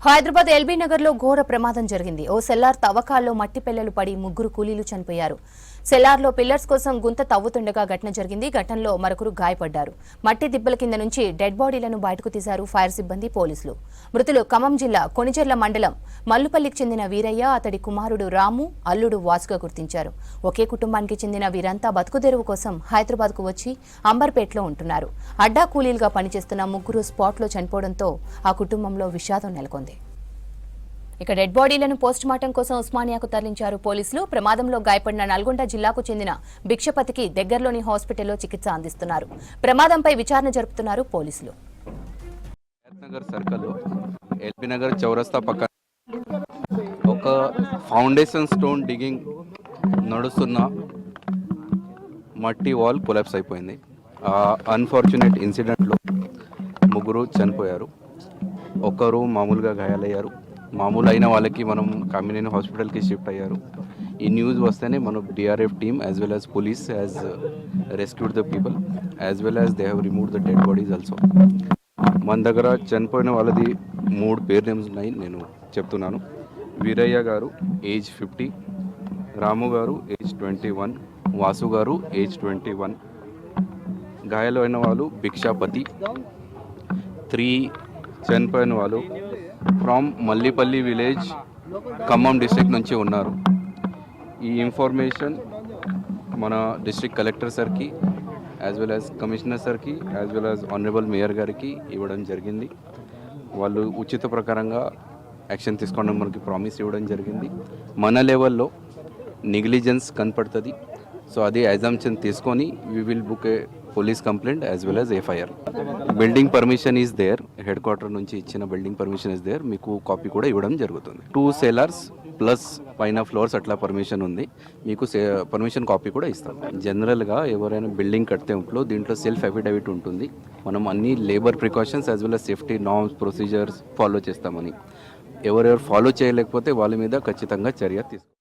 Hyderabad LB Nagar లో ఘోర ప్రమాదం జరిగింది. ఓ సెల్లార్ తవ్వకాల్లో మట్టి పెళ్లలు పడి ముగ్గురు కూలీలు చనిపోయారు. సెల్లార్లో పిల్లర్స్ కోసం గుంత తవ్వుతుండగా ఘటన జరిగింది. ఘటనలో మరొకరు గాయపడ్డారు. మట్టి దిబ్బల కింద నుంచి డెడ్ బాడీలను బయటకు తీశారు ఫైర్ సిబ్బంది, పోలీసులు. మృతులు ఖమ్మం జిల్లా కొణిజర్ల మండలం మల్లుపల్లికి చెందిన వీరయ్య, అతడి కుమారుడు రాము, అల్లుడు వాసుగా గుర్తించారు. ఒకే కుటుంబానికి చెందిన వీరంతా బతుకుదెరువు కోసం హైదరాబాద్ కు వచ్చి అంబర్పేటలో ఉంటున్నారు. అడ్డా కూలీలుగా పనిచేస్తున్న ముగ్గురు స్పాట్లో చనిపోవడంతో ఆ కుటుంబంలో విషాదం నెలకొంది. ఇక డెడ్ బాడీలను పోస్టుమార్టం కోసం ఉస్మానియాకు తరలించారు పోలీసులు. ప్రమాదంలో గాయపడిన నల్గొండ జిల్లాకు చెందిన భిక్షపతికి దగ్గరలోని హాస్పిటల్లో చికిత్స అందిస్తున్నారు. ప్రమాదంపై విచారణ జరుపుతున్నారు పోలీసులు. ఎల్బీ నగర్ చౌరస్తా పక్కన ఒక ఫౌండేషన్ స్టోన్ డిగింగ్ నడుస్తున్న మట్టి వాల్ కొలాప్స్ అయిపోయింది. అన్ఫార్చునేట్ ఇన్సిడెంట్లో ముగ్గురు చనిపోయారు, ఒకరు మామూలుగా గాయాలయ్యారు. మామూలు అయిన వాళ్ళకి మనం కామినేని హాస్పిటల్కి షిఫ్ట్ అయ్యారు. ఈ న్యూస్ వస్తేనే మన DRF team as well as police has rescued the people as well as they have removed the dead bodies also. మన దగ్గర చనిపోయిన వాళ్ళది 3 పేరు నేమ్స్ ఉన్నాయి, నేను చెప్తున్నాను. వీరయ్య గారు ఏజ్ 50, రాము గారు ఏజ్ 21, వాసు గారు ఏజ్ 21. గాయాలైన వాళ్ళు భిక్షాపతి. 3 చనిపోయిన వాళ్ళు ఫ్రమ్ మల్లిపల్లి విలేజ్, ఖమ్మం డిస్ట్రిక్ట్ నుంచి ఉన్నారు. ఈ ఇన్ఫర్మేషన్ మన డిస్ట్రిక్ట్ కలెక్టర్ సార్కి యాజ్ వెల్ యాజ్ కమిషనర్ సార్కి as well as honourable mayor గారికి ఇవ్వడం జరిగింది. వాళ్ళు ఉచిత ప్రకారంగా యాక్షన్ తీసుకోవడం మనకి ప్రామిస్ ఇవ్వడం జరిగింది. మన లెవెల్లో నెగ్లిజెన్స్ కనపడుతుంది, సో అది అజంప్షన్ తీసుకొని we will book a police complaint as well as FIR. Building permission is there, head quarter నుంచి ఇచ్చిన బిల్డింగ్ పర్మిషన్ ఈజ్ దేర్, మీకు కాపీ కూడా ఇవ్వడం జరుగుతుంది. 2 సెలార్స్ ప్లస్ పైన ఫ్లోర్స్ అట్లా పర్మిషన్ ఉంది, మీకు పర్మిషన్ కాపీ కూడా ఇస్తాం. జనరల్గా ఎవరైనా బిల్డింగ్ కడితే ఇంట్లో దీంట్లో సెల్ఫ్ అఫిడవిట్ ఉంటుంది. మనం అన్ని labour precautions as well as safety norms procedures follow చేస్తామని. ఎవరెవరు ఫాలో చేయలేకపోతే వాళ్ళ మీద ఖచ్చితంగా చర్య తీసుకుంటాం.